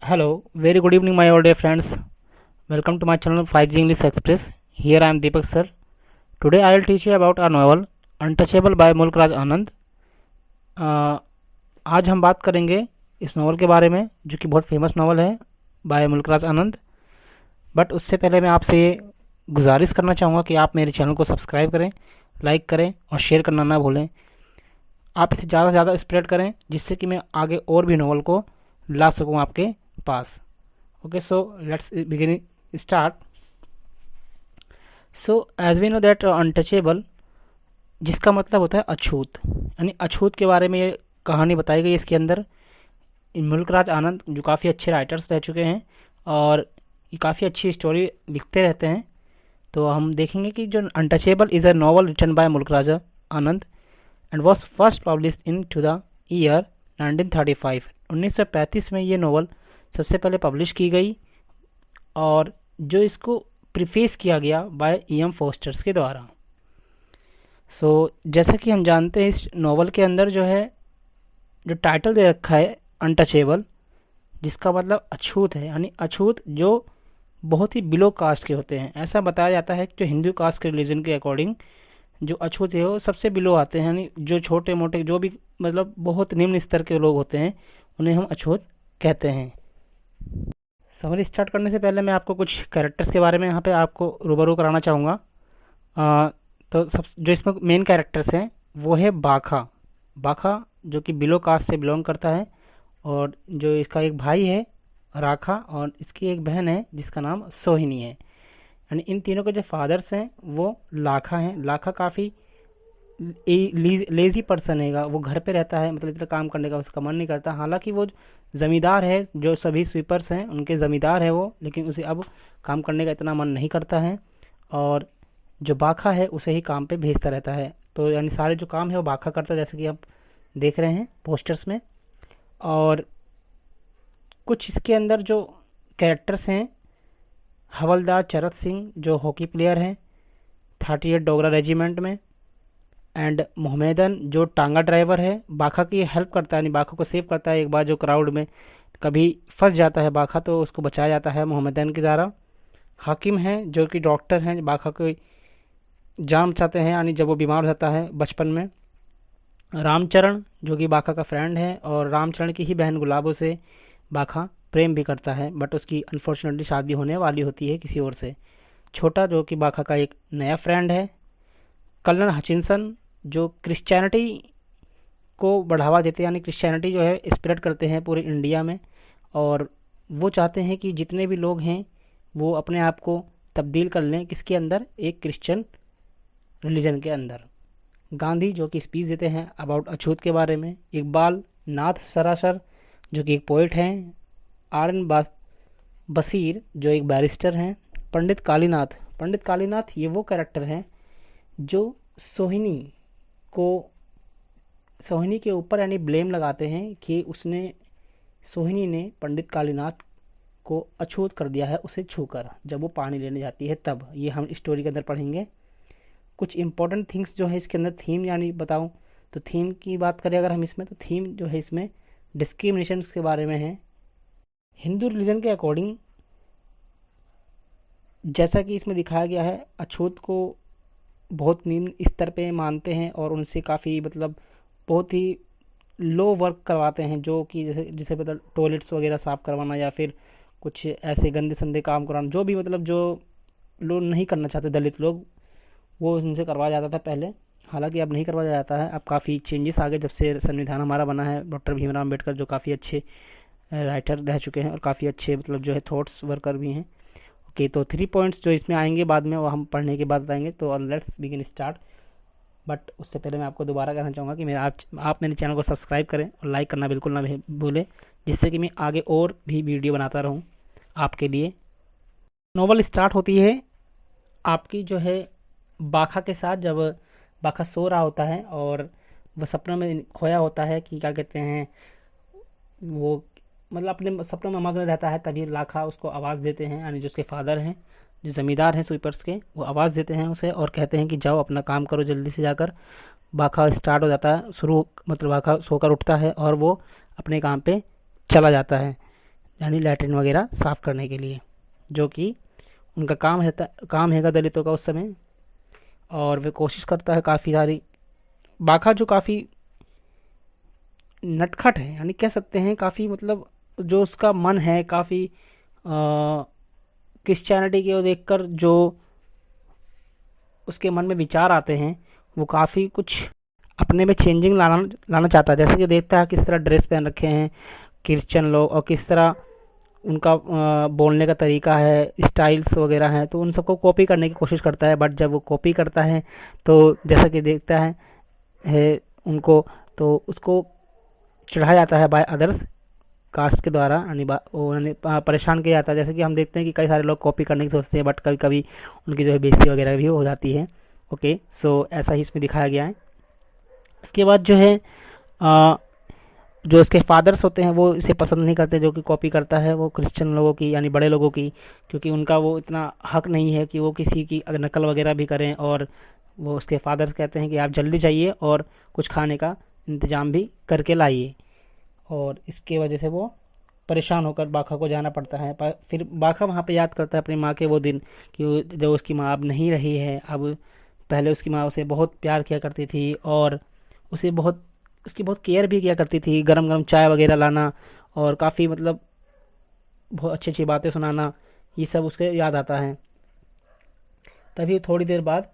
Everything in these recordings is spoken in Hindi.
Hello, very good evening, my all dear friends. Welcome to my channel 5G English Express. Here I am Deepak sir. Today I will teach you about a novel Untouchable by Mulk Raj आनंद. आज हम बात करेंगे इस नॉवल के बारे में जो कि बहुत फेमस नॉवल है बाय मुल्कराज आनंद. बट उससे पहले मैं आपसे ये गुजारिश करना चाहूँगा कि आप मेरे चैनल को सब्सक्राइब करें, लाइक करें और शेयर करना ना भूलें. आप इसे ज़्यादा से ज़्यादा स्प्रेड करें जिससे कि मैं आगे और भी नॉवल को ला सकूँ आपके पास. Okay, so let's begin start. So as we know that untouchable जिसका मतलब होता है अछूत, यानी अछूत के बारे में ये कहानी बताई गई इसके अंदर. मुल्कराज आनंद जो काफ़ी अच्छे राइटर्स रह चुके हैं और ये काफ़ी अच्छी स्टोरी लिखते रहते हैं. तो हम देखेंगे कि जो untouchable is a novel written by Mulk Raj Anand and was first publish in to the year 1935. 1935 में ये नॉवल सबसे पहले पब्लिश की गई और जो इसको प्रीफेस किया गया बाय E.M. फोस्टर्स के द्वारा. जैसा कि हम जानते हैं इस नॉवल के अंदर जो है जो टाइटल दे रखा है अनटचेबल, जिसका मतलब अछूत है, यानी अछूत जो बहुत ही बिलो कास्ट के होते हैं. ऐसा बताया जाता है कि जो हिंदू कास्ट के रिलीजन के अकॉर्डिंग जो अछूत है वो सबसे बिलो आते हैं, यानी जो छोटे मोटे जो भी मतलब बहुत निम्न स्तर के लोग होते हैं उन्हें हम अछूत कहते हैं. समरी स्टार्ट करने से पहले मैं आपको कुछ कैरेक्टर्स के बारे में यहाँ पे आपको रूबरू कराना चाहूँगा. तो सब जो इसमें मेन कैरेक्टर्स हैं वो है बाखा. बाखा जो कि बिलो कास्ट से बिलोंग करता है और जो इसका एक भाई है राखा और इसकी एक बहन है जिसका नाम सोहिनी है. यानी इन तीनों के जो फादर्स हैं वो लाखा हैं. लाखा काफ़ी लेज़ी पर्सन है, वो घर पे रहता है, मतलब इतना काम करने का उसका मन नहीं करता. हालांकि वो ज़मींदार है, जो सभी स्वीपर्स हैं उनके ज़मींदार है वो, लेकिन उसे अब काम करने का इतना मन नहीं करता है और जो बाखा है उसे ही काम पे भेजता रहता है. तो यानी सारे जो काम है वो बाखा करता है, जैसे कि आप देख रहे हैं पोस्टर्स में. और कुछ इसके अंदर जो कैरेक्टर्स हैं, हवलदार चरत सिंह जो हॉकी प्लेयर हैं 38 डोगरा रेजिमेंट में, एंड मोहम्मदन जो टांगा ड्राइवर है, बाखा की हेल्प करता है, यानी बाखा को सेव करता है. एक बार जो क्राउड में कभी फंस जाता है बाखा तो उसको बचाया जाता है मोहम्मदन के द्वारा. हाकिम हैं जो कि डॉक्टर हैं, बाखा को जान बचाते हैं, यानी जब वो बीमार हो जाता है बचपन में. रामचरण जो कि बाखा का फ्रेंड है और रामचरण की ही बहन गुलाबों से बाखा प्रेम भी करता है, बट उसकी अनफॉर्चुनेटली शादी होने वाली होती है किसी और से. छोटा जो कि बाखा का एक नया फ्रेंड है. कर्नल हचिनसन जो क्रिश्चियनिटी को बढ़ावा देते हैं, यानी क्रिश्चियनिटी जो है स्प्रेड करते हैं पूरे इंडिया में और वो चाहते हैं कि जितने भी लोग हैं वो अपने आप को तब्दील कर लें किसके अंदर, एक क्रिश्चियन रिलीजन के अंदर. गांधी जो कि स्पीच देते हैं अबाउट अछूत के बारे में. इकबाल नाथ सरासर जो कि एक पोइट हैं. R.N. बशीर जो एक बैरिस्टर हैं. पंडित कालीनाथ ये वो कैरेक्टर हैं जो सोहिनी के ऊपर यानी ब्लेम लगाते हैं कि सोहिनी ने पंडित कालीनाथ को अछूत कर दिया है उसे छूकर, जब वो पानी लेने जाती है तब. ये हम स्टोरी के अंदर पढ़ेंगे. कुछ इंपॉर्टेंट थिंग्स जो है इसके अंदर थीम यानी बताऊं तो थीम की बात करें अगर हम इसमें, तो थीम जो है इसमें डिस्क्रिमिनेशन के बारे में है. हिंदू रिलीजन के अकॉर्डिंग जैसा कि इसमें दिखाया गया है अछूत को बहुत निम्न स्तर पे मानते हैं और उनसे काफ़ी मतलब बहुत ही लो वर्क करवाते हैं, जो कि जैसे मतलब टॉयलेट्स वगैरह साफ़ करवाना या फिर कुछ ऐसे गंदे संदे काम कराना, जो भी मतलब जो लोग नहीं करना चाहते दलित लोग, वो उनसे करवाया जाता था पहले. हालांकि अब नहीं करवाया जाता है, अब काफ़ी चेंजेस आ गए जब से संविधान हमारा बना है. डॉक्टर भीमराव अम्बेडकर जो काफ़ी अच्छे राइटर रह चुके हैं और काफ़ी अच्छे मतलब जो है थॉट्स वर्कर भी हैं. ओके, तो 3 पॉइंट्स जो इसमें आएंगे बाद में वो हम पढ़ने के बाद बताएंगे. तो लेट्स बिगिन स्टार्ट. बट उससे पहले मैं आपको दोबारा कहना चाहूँगा कि आप मेरे चैनल को सब्सक्राइब करें और लाइक करना बिल्कुल ना भूलें, जिससे कि मैं आगे और भी वीडियो बनाता रहूँ आपके लिए. नॉवल स्टार्ट होती है आपकी जो है बाखा के साथ, जब बाखा सो रहा होता है और वह सपनों में खोया होता है कि क्या कहते हैं वो मतलब अपने सपनों में मग्न रहता है. तभी लाखा उसको आवाज़ देते हैं, यानी जो उसके फादर हैं जो ज़मींदार हैं स्वीपर्स के, वो आवाज़ देते हैं उसे और कहते हैं कि जाओ अपना काम करो जल्दी से जाकर. बाखा स्टार्ट हो जाता है, शुरू मतलब बाखा सोकर उठता है और वो अपने काम पे चला जाता है. यानी लैट्रिन वगैरह साफ़ करने के लिए, जो कि उनका काम हैगा दलितों का उस समय। और वे कोशिश करता है काफ़ी सारी। बाखा जो काफ़ी नटखट है, यानी कह सकते हैं काफ़ी, मतलब जो उसका मन है काफ़ी क्रिश्चियनिटी को देखकर जो उसके मन में विचार आते हैं, वो काफ़ी कुछ अपने में चेंजिंग लाना लाना चाहता है। जैसे कि देखता है किस तरह ड्रेस पहन रखे हैं क्रिश्चियन लोग, और किस तरह उनका बोलने का तरीका है, स्टाइल्स वगैरह हैं, तो उन सबको कॉपी करने की कोशिश करता है। बट जब वो कॉपी करता है तो जैसा कि देखता है उनको, तो उसको चढ़ाया जाता है बाय अदर्स कास्ट के द्वारा, यानी परेशान किया जाता है। जैसे कि हम देखते हैं कि कई सारे लोग कॉपी करने की सोचते हैं, बट कभी कभी उनकी जो है बेइज्जती वगैरह भी हो जाती है। ओके, सो ऐसा ही इसमें दिखाया गया है। इसके बाद जो है जो इसके फादर्स होते हैं वो इसे पसंद नहीं करते, जो कि कॉपी करता है वो क्रिश्चियन लोगों की, यानी बड़े लोगों की, क्योंकि उनका वो इतना हक नहीं है कि वो किसी की नकल वगैरह भी करें। और वो उसके फादर्स कहते हैं कि आप जल्दी जाइए और कुछ खाने का इंतज़ाम भी करके लाइए। और इसके वजह से वो परेशान होकर बाखा को जाना पड़ता है। फिर बाखा वहाँ पे याद करता है अपनी माँ के वो दिन, कि जब उसकी माँ अब नहीं रही है। अब पहले उसकी माँ उसे बहुत प्यार किया करती थी और उसकी बहुत केयर भी किया करती थी, गरम गरम चाय वगैरह लाना और काफ़ी मतलब बहुत अच्छी अच्छी बातें सुनाना, ये सब उसके याद आता है। तभी थोड़ी देर बाद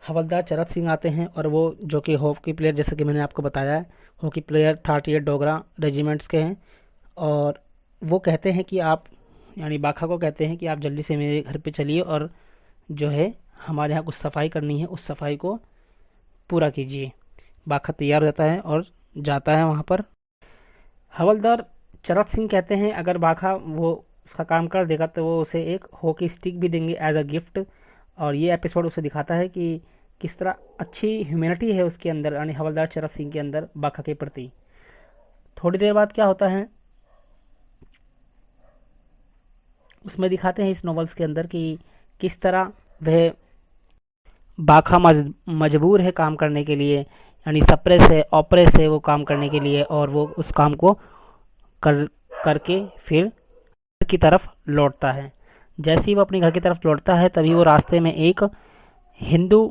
हवलदार चरत सिंह आते हैं, और वो जो कि हॉकी प्लेयर, जैसा कि मैंने आपको बताया है, हॉकी प्लेयर 38 डोगरा रेजिमेंट्स के हैं। और वो कहते हैं कि आप, यानी बाखा को कहते हैं कि आप जल्दी से मेरे घर पे चलिए और जो है हमारे यहाँ कुछ सफाई करनी है, उस सफाई को पूरा कीजिए। बाखा तैयार हो जाता है और जाता है वहाँ पर। हवलदार चरत सिंह कहते हैं अगर बाखा वो उसका काम कर देगा तो वो उसे एक हॉकी स्टिक भी देंगे एज अ गिफ्ट। और ये एपिसोड उसे दिखाता है कि किस तरह अच्छी ह्यूमैनिटी है उसके अंदर, यानी हवलदार चरत सिंह के अंदर बाखा के प्रति। थोड़ी देर बाद क्या होता है, उसमें दिखाते हैं इस नॉवेल्स के अंदर कि किस तरह वह बाखा मजबूर है काम करने के लिए, यानी सप्रेस है, ऑपरेस है वो काम करने के लिए। और वो उस काम को करके फिर घर की तरफ लौटता है। जैसे ही वो अपने घर की तरफ लौटता है तभी वो रास्ते में एक हिंदू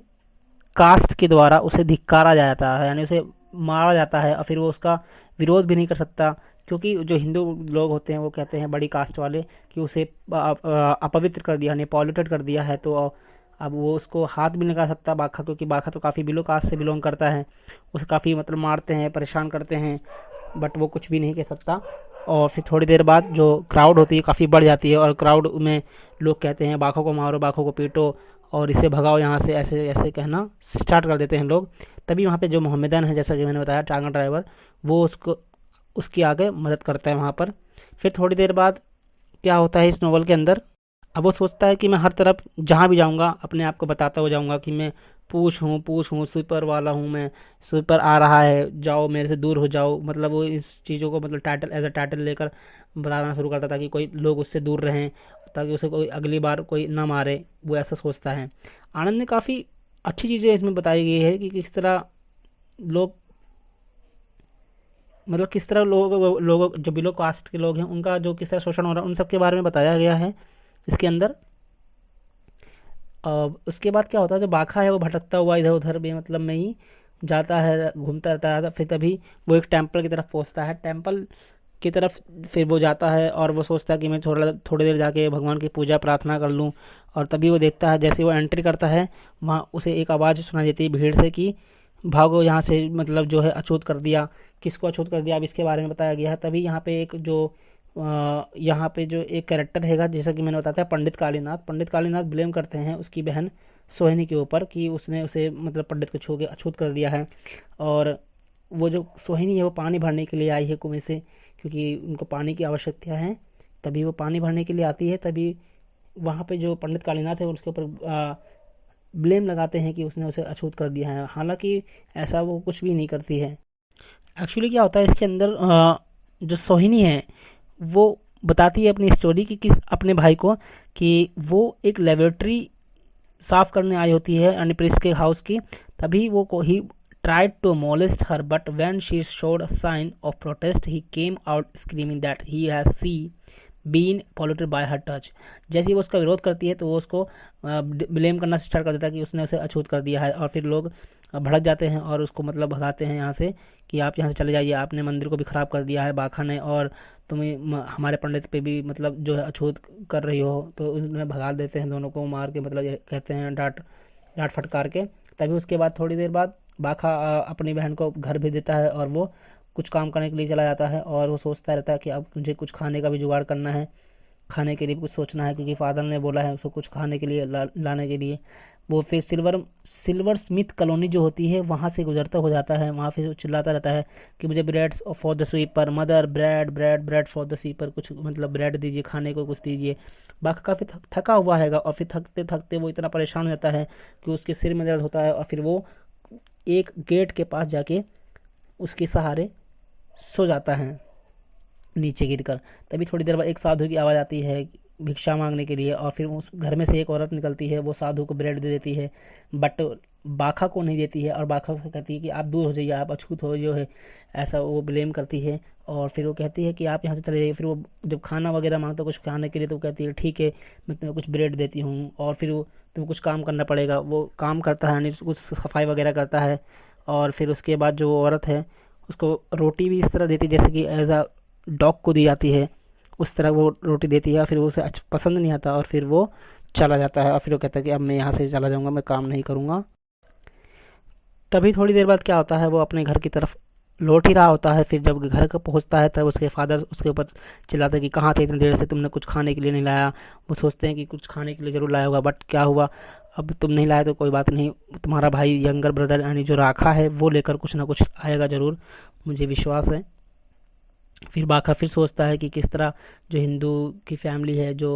कास्ट के द्वारा उसे धिक्कारा जाता है, यानी उसे मारा जाता है। और फिर वो उसका विरोध भी नहीं कर सकता, क्योंकि जो हिंदू लोग होते हैं वो कहते हैं, बड़ी कास्ट वाले, कि उसे अपवित्र कर दिया, यानी पॉल्यूटेड कर दिया है। तो अब वो उसको हाथ भी नहीं लगा सकता बाखा, क्योंकि बाखा तो काफ़ी बिलो कास्ट से बिलोंग करता है। उसे काफ़ी मतलब मारते हैं, परेशान करते हैं, बट वो कुछ भी नहीं कह सकता। और फिर थोड़ी देर बाद जो क्राउड होती है काफ़ी बढ़ जाती है, और क्राउड में लोग कहते हैं बाखा को मारो, बाखा को पीटो और इसे भगाओ यहाँ से, ऐसे ऐसे कहना स्टार्ट कर देते हैं लोग। तभी वहाँ पे जो मोहम्मदन है, जैसा कि मैंने बताया टांगा ड्राइवर, वो उसकी आगे मदद करता है वहाँ पर। फिर थोड़ी देर बाद क्या होता है इस नॉवल के अंदर, अब वो सोचता है कि मैं हर तरफ जहाँ भी जाऊँगा अपने आप को बताता हो जाऊँगा कि मैं पूछ हूँ, स्वीपर वाला हूँ, मैं स्वीपर आ रहा है, जाओ मेरे से दूर हो जाओ। मतलब वो इस चीज़ों को मतलब टाइटल एज अ टाइटल लेकर बताना शुरू करता ताकि कोई लोग उससे दूर रहें, ताकि उसे कोई अगली बार कोई ना मारे, वो ऐसा सोचता है। आनंद ने काफ़ी अच्छी चीज़ें इसमें बताई गई है कि किस तरह लोग, मतलब किस तरह लोग जो बिलो कास्ट के लोग हैं उनका जो किस तरह शोषण हो रहा है, उन सब के बारे में बताया गया है इसके अंदर। उसके बाद क्या होता है, जो बाखा है वो भटकता हुआ इधर उधर भी मतलब में ही जाता है, घूमता रहता है। फिर तभी वो एक टेम्पल की तरफ पहुंचता है। टेम्पल की तरफ फिर वो जाता है और वो सोचता है कि मैं थोड़ी देर जाके भगवान की पूजा प्रार्थना कर लूं। और तभी वो देखता है, जैसे वो एंट्री करता है वहाँ उसे एक आवाज़ सुनाई देती है भीड़ से कि भागो यहाँ से, मतलब जो है अछूत कर दिया। किसको अछूत कर दिया अब इसके बारे में बताया गया है। तभी यहाँ पे एक जो यहाँ पे जो एक कैरेक्टर हैगा, जैसा कि मैंने बताया पंडित कालीनाथ ब्लेम करते हैं उसकी बहन सोहिनी के ऊपर कि उसने उसे मतलब पंडित को छू के अछूत कर दिया है। और वो जो सोहिनी है वो पानी भरने के लिए आई है कुएं से, क्योंकि उनको पानी की आवश्यकता है। तभी वो पानी भरने के लिए आती है। तभी वहाँ पे जो पंडित कालीनाथ है उसके ऊपर ब्लेम लगाते हैं कि उसने उसे अछूत कर दिया है, हालांकि ऐसा वो कुछ भी नहीं करती है। एक्चुअली क्या होता है इसके अंदर, जो सोहिनी है वो बताती है अपनी स्टोरी कि किस अपने भाई को कि वो एक लेबोरेटरी साफ़ करने आई होती है यानी प्रिंस के हाउस की। तभी वो को ही tried to molest her, but when she showed a sign of protest, he came out screaming that he has been polluted by her touch. जैसे ही वो उसका विरोध करती है तो वो उसको ब्लेम करना स्टार्ट कर देता है कि उसने उसे अछूत कर दिया है, और फिर लोग भड़क जाते हैं और उसको मतलब भगाते हैं यहाँ से कि आप यहाँ से चले जाइए, आपने मंदिर को भी ख़राब कर दिया है बाखा ने, और तुम्हें हमारे पंडित पे भी मतलब जो है अछूत कर रही हो। तो उन्हें भगा देते हैं दोनों को मार के, मतलब ये कहते हैं डांट डांट फटकार के। तभी उसके बाद थोड़ी देर बाद बाखा अपनी बहन को घर भेज देता है और वो कुछ काम करने के लिए चला जाता है, और वो सोचता रहता है कि अब मुझे कुछ खाने का भी जुगाड़ करना है, खाने के लिए भी कुछ सोचना है, क्योंकि फादर ने बोला है उसको कुछ खाने के लिए लाने के लिए। वो फिर सिल्वर स्मिथ कॉलोनी जो होती है वहाँ से गुजरता हो जाता है। वहाँ फिर चिल्लाता रहता है कि मुझे bread for the sweeper, mother bread bread bread for the sweeper, कुछ मतलब ब्रेड दीजिए, खाने को कुछ दीजिए। बाकी काफ़ी थका हुआ है, और फिर थकते थकते वो इतना परेशान हो जाता है कि उसके सिर में दर्द होता है, और फिर वो एक गेट के पास जाके उसके सहारे सो जाता है नीचे गिरकर। तभी थोड़ी देर बाद एक साधु की आवाज़ आती है भिक्षा मांगने के लिए, और फिर उस घर में से एक औरत निकलती है, वो साधु को ब्रेड दे देती है, बट बाखा को नहीं देती है, और बाखा को कहती है कि आप दूर हो जाइए, आप अछूत हो जो है, ऐसा वो ब्लेम करती है। और फिर वो कहती है कि आप यहाँ से चले जाइए। फिर वो जब खाना वगैरह मांगता है कुछ खाने के लिए, तो वो कहती है ठीक है मैं तुम्हें कुछ ब्रेड देती हूँ, और फिर वो तुम्हें कुछ काम करना पड़ेगा। वो काम करता है, यानी कुछ सफाई वगैरह करता है, और फिर उसके बाद जो वो औरत है उसको रोटी भी इस तरह देती है जैसे कि एज अ डॉग को दी जाती है, उस तरह वो रोटी देती है। फिर वो उसे पसंद नहीं आता, और फिर वो चला जाता है, और फिर वो कहता है कि अब मैं यहाँ से चला जाऊँगा, मैं काम नहीं करूँगा। तभी थोड़ी देर बाद क्या होता है, वो अपने घर की तरफ लौट ही रहा होता है। फिर जब घर का पहुँचता है तब उसके फादर उसके ऊपर चिल्लाते हैं कि कहाँ थे इतनी देर से, तुमने कुछ खाने के लिए नहीं लाया। वो सोचते हैं कि कुछ खाने के लिए ज़रूर लाया होगा, बट क्या हुआ, अब तुम नहीं लाए तो कोई बात नहीं, तुम्हारा भाई यंगर ब्रदर यानी जो राखा है वो लेकर कुछ ना कुछ आएगा ज़रूर, मुझे विश्वास है। फिर बाखा फिर सोचता है कि किस तरह जो हिंदू की फैमिली है जो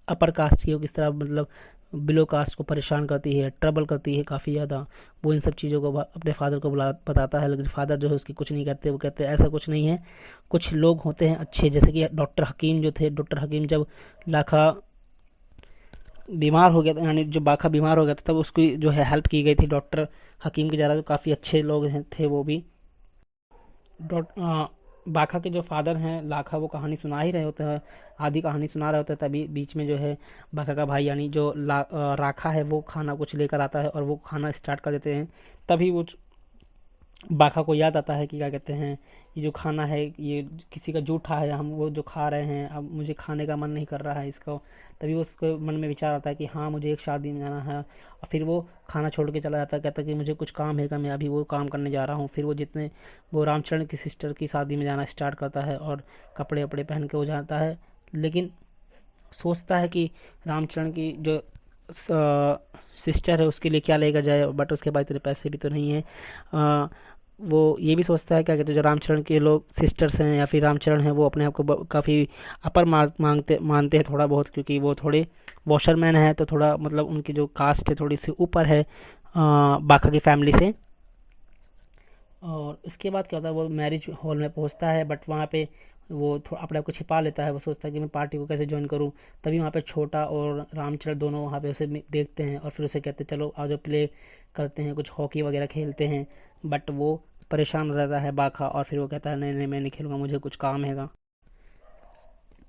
अपर कास्ट की, वो किस तरह मतलब बिलो कास्ट को परेशान करती है, ट्रबल करती है काफ़ी ज़्यादा। वो इन सब चीज़ों को अपने फादर को बताता है, लेकिन फादर जो है उसकी कुछ नहीं कहते। वो कहते हैं ऐसा कुछ नहीं है, कुछ लोग होते हैं अच्छे, जैसे कि डॉक्टर हकीम जो थे। डॉक्टर हकीम जब लाखा बीमार हो गया था, यानी जो बाखा बीमार हो गया था, तब उसकी जो है हेल्प की गई थी डॉक्टर हकीम के ज़रा, जो काफ़ी अच्छे लोग थे वो भी। बाखा के जो फादर हैं लाखा, वो कहानी सुना ही रहे होते हैं, आधी कहानी सुना रहे होते हैं। तभी बीच में जो है बाखा का भाई यानी जो राखा है वो खाना कुछ लेकर आता है, और वो खाना स्टार्ट कर देते हैं। तभी वो बाखा को याद आता है कि क्या कहते हैं, ये जो खाना है ये किसी का जूठा है, हम वो जो खा रहे हैं, अब मुझे खाने का मन नहीं कर रहा है इसको। तभी उसको मन में विचार आता है कि हाँ मुझे एक शादी में जाना है, और फिर वो खाना छोड़ के चला जाता है, कहता है कि मुझे कुछ काम है, मैं अभी वो काम करने जा रहा हूँ। फिर वो रामचरण की सिस्टर की शादी में जाना स्टार्ट करता है, और कपड़े वपड़े पहन के वो जाता है, लेकिन सोचता है कि रामचरण की जो सिस्टर है उसके लिए क्या लेकर जाए, बट उसके पास इतने पैसे भी तो नहीं है। वो ये भी सोचता है क्या कहते हैं, जो रामचरण के लोग सिस्टर्स हैं या फिर रामचरण हैं, वो अपने आप को काफ़ी अपर मानते हैं थोड़ा बहुत, क्योंकि वो थोड़े वॉशरमैन है, तो थोड़ा मतलब उनकी जो कास्ट है थोड़ी सी ऊपर है बाखा की फैमिली से। और इसके बाद क्या होता है, वो मैरिज हॉल में पहुंचता है, बट वहाँ पे वो अपने आप को छिपा लेता है। वो सोचता है कि मैं पार्टी को कैसे ज्वाइन करूं। तभी वहाँ पे छोटा और रामचरण दोनों वहाँ पे उसे देखते हैं, और फिर उसे कहते हैं चलो आज प्ले करते हैं, कुछ हॉकी वगैरह खेलते हैं। बट वो परेशान हो जाता है बाखा, और फिर वो कहता है नहीं नहीं मैं नहीं खेलूँगा, मुझे कुछ काम हैगा।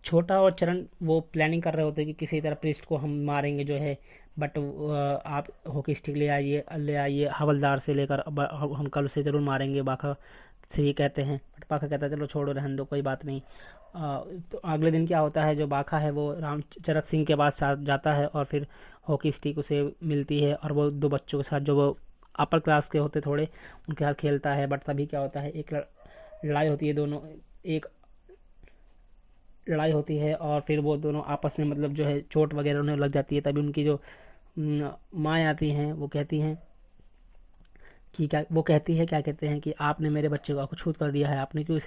छोटा और चरण वो प्लानिंग कर रहे होते हैं कि किसी तरह प्रिस्ट को हम मारेंगे जो है, बट आप हॉकी स्टिक ले आइए हवलदार से लेकर, हम कल उसे ज़रूर मारेंगे, बाखा से ये कहते हैं। बट बाखा कहता है चलो छोड़ो रहने दो, कोई बात नहीं। तो अगले दिन क्या होता है, जो बाखा है वो रामचरत सिंह के पास जाता है, और फिर हॉकी स्टिक उसे मिलती है, और वो दो बच्चों के साथ जो वो अपर क्लास के होते थोड़े, उनके साथ खेलता है। बट तभी क्या होता है, एक लड़ाई होती है, एक लड़ाई होती है, और फिर वो दोनों आपस में मतलब जो है चोट वगैरह उन्हें लग जाती है। तभी उनकी जो माँ आती हैं, वो कहती हैं कि क्या कहते हैं कि आपने मेरे बच्चे को अछूत कर दिया है, आपने क्यों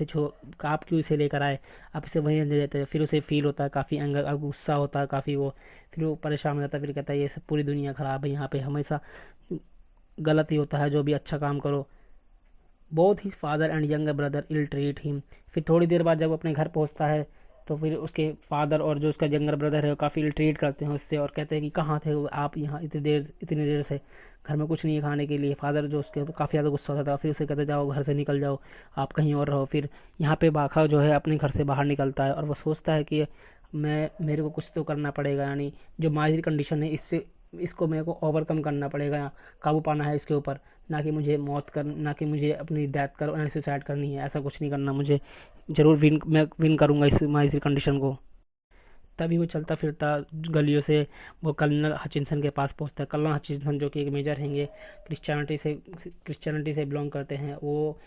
आप क्यों इसे लेकर आए, आप इसे वहीं रहने देते हैं। फिर उसे फील होता है काफ़ी एंगर, गुस्सा होता है काफ़ी वो, फिर वो परेशान हो जाता है। फिर कहता है ये सब पूरी दुनिया ख़राब है, यहाँ पे हमेशा गलत ही होता है, जो भी अच्छा काम करो। बहुत ही father and younger brother ill treat him. फिर थोड़ी देर बाद जब अपने घर पहुँचता है तो फिर उसके फादर और जो उसका यंगर ब्रदर है वो काफ़ी इल्ट्रीट करते हैं उससे और कहते हैं कि कहाँ थे आप यहाँ इतनी देर से, घर में कुछ नहीं है खाने के लिए। फादर जो उसके तो काफ़ी ज़्यादा गुस्सा होता था, फिर उसे कहते जाओ घर से निकल जाओ, आप कहीं और रहो। फिर यहाँ पे बाखा जो है अपने घर से बाहर निकलता है और वो सोचता है कि मेरे को कुछ तो करना पड़ेगा, यानी जो माइजरी कंडीशन है इसको मेरे को ओवरकम करना पड़ेगा, काबू पाना है इसके ऊपर, ना कि मुझे अपनी डेथ कर सुसाइड करनी है, ऐसा कुछ नहीं करना मुझे, ज़रूर मैं विन करूँगा इस माइजरी कंडीशन को। तभी वो चलता फिरता गलियों से वो कर्नल हचिंसन के पास पहुंचता है। कर्नल हचिंसन जो कि एक मेजर हैंगे, क्रिश्चियनिटी से बिलोंग करते हैं, वो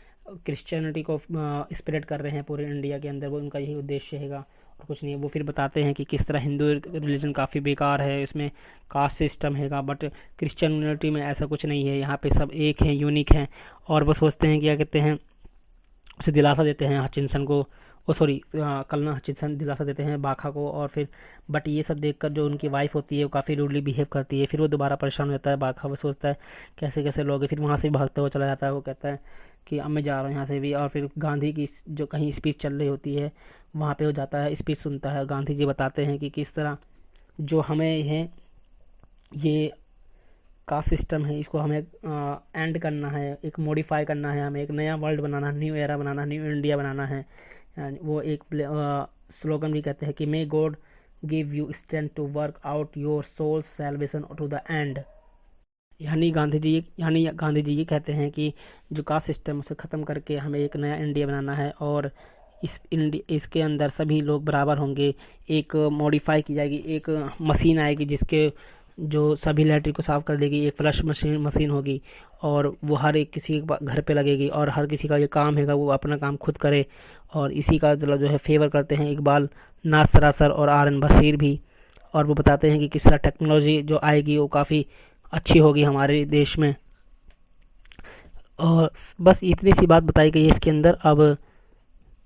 क्रिश्चियनिटी को स्प्रेड कर रहे हैं पूरे इंडिया के अंदर, वो उनका यही उद्देश्य हैगा और कुछ नहीं है। वो फिर बताते हैं कि किस तरह हिंदू रिलीजन काफ़ी बेकार है, इसमें कास्ट सिस्टम हैगा, बट क्रिश्चियनिटी में ऐसा कुछ नहीं है, यहाँ पे सब एक हैं, यूनिक हैं। और वो सोचते हैं क्या कहते हैं, उसे दिलासा देते हैं हचिंसन को, कर्नल हचिंसन दिलासा देते हैं बाखा को। और फिर बट ये सब देखकर जो उनकी वाइफ होती है वो काफ़ी रूडली बिहेव करती है। फिर वो दोबारा परेशान हो जाता है बाखा, वो सोचता है कैसे कैसे लोग, फिर वहाँ से भागता हुआ चला जाता है। वो कहता है कि अब मैं जा रहा हूँ यहाँ से भी। और फिर गांधी की जो कहीं स्पीच चल रही होती है वहाँ पे वो जाता है, स्पीच सुनता है। गांधी जी बताते हैं कि किस तरह जो हमें है ये कास्ट सिस्टम है, इसको हमें एंड करना है, एक मॉडिफाई करना है, हमें एक नया वर्ल्ड बनाना है, न्यू एरा बनाना है, न्यू इंडिया बनाना है। वो एक स्लोगन भी कहते हैं कि may god give you strength to work out your soul salvation to the end. यानी गांधी जी ये कहते हैं कि जो कास्ट सिस्टम उसे ख़त्म करके हमें एक नया इंडिया बनाना है और इसके अंदर सभी लोग बराबर होंगे। एक मॉडिफाई की जाएगी, एक मशीन आएगी जिसके जो सभी लैट्रिन को साफ कर देगी, एक फ्लश मशीन होगी और वो हर एक किसी के घर पे लगेगी और हर किसी का ये काम हैगा वो अपना काम खुद करे। और इसी का जो है फेवर करते हैं इकबाल नाज सरासर और आर एन बशीर भी। और वो बताते हैं कि किस तरह टेक्नोलॉजी जो आएगी वो काफ़ी अच्छी होगी हमारे देश में। और बस इतनी सी बात बताई गई है इसके अंदर। अब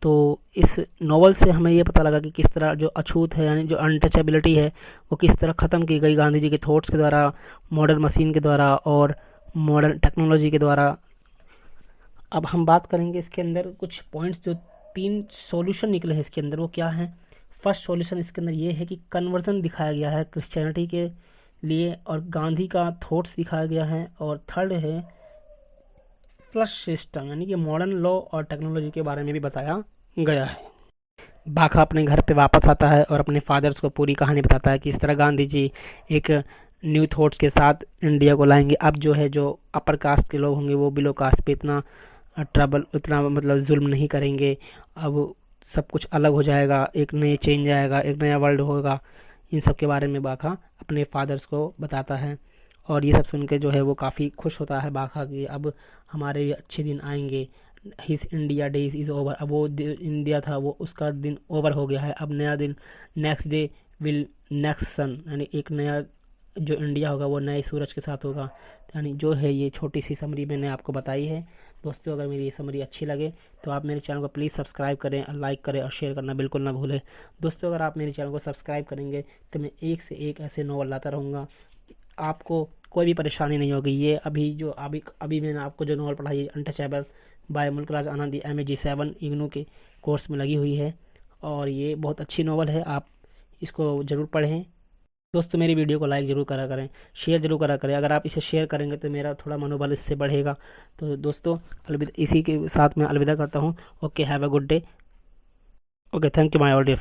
तो इस नॉवल से हमें ये पता लगा कि किस तरह जो अछूत है, यानी जो अनटचेबिलिटी है, वो किस तरह ख़त्म की गई गांधी जी के थॉट्स के द्वारा, मॉडर्न मशीन के द्वारा और मॉडर्न टेक्नोलॉजी के द्वारा। अब हम बात करेंगे इसके अंदर कुछ पॉइंट्स, जो 3 सॉल्यूशन निकले हैं इसके अंदर, वो क्या है। फर्स्ट सॉल्यूशन इसके अंदर ये है कि कन्वर्जन दिखाया गया है क्रिश्चियनिटी के लिए और गांधी का थॉट्स दिखाया गया है। और थर्ड है फ्लश सिस्टम, यानी कि मॉडर्न लॉ और टेक्नोलॉजी के बारे में भी बताया गया है। बाखा अपने घर पे वापस आता है और अपने फादर्स को पूरी कहानी बताता है कि इस तरह गांधी जी एक न्यू थॉट्स के साथ इंडिया को लाएंगे। अब जो है जो अपर कास्ट के लोग होंगे वो बिलो कास्ट पे इतना मतलब जुल्म नहीं करेंगे। अब सब कुछ अलग हो जाएगा, एक नए चेंज आएगा, एक नया वर्ल्ड होगा। इन सब के बारे में बाखा अपने फादर्स को बताता है और ये सब सुन के जो है वो काफ़ी खुश होता है बाखा कि अब हमारे अच्छे दिन आएंगे। His India days is over, अब वो इंडिया था वो उसका दिन ओवर हो गया है, अब नया दिन, नेक्स्ट डे विल नेक्स्ट सन, यानी एक नया जो इंडिया होगा वो नए सूरज के साथ होगा। यानी जो है ये छोटी सी समरी मैंने आपको बताई है। दोस्तों अगर मेरी ये समरी अच्छी लगे तो आप मेरे चैनल को प्लीज़ सब्सक्राइब करें, लाइक करें और शेयर करना बिल्कुल ना भूलें। दोस्तों अगर आप मेरे चैनल को सब्सक्राइब करेंगे तो मैं एक से एक ऐसे नॉवल लाता रहूँगा, आपको कोई भी परेशानी नहीं होगी। ये अभी मैंने आपको जो नॉवल पढ़ाई है अनटचेबल बाय मुल्कराज आनंद MAG7 इग्नू के कोर्स में लगी हुई है और ये बहुत अच्छी नॉवल है, आप इसको ज़रूर पढ़ें। दोस्तों मेरी वीडियो को लाइक ज़रूर करा करें, शेयर ज़रूर करा करें। अगर आप इसे शेयर करेंगे तो मेरा थोड़ा मनोबल इससे बढ़ेगा। तो दोस्तों इसी के साथ मैं अलविदा करता हूँ। Okay, have a good day. Okay, thank you my all dear.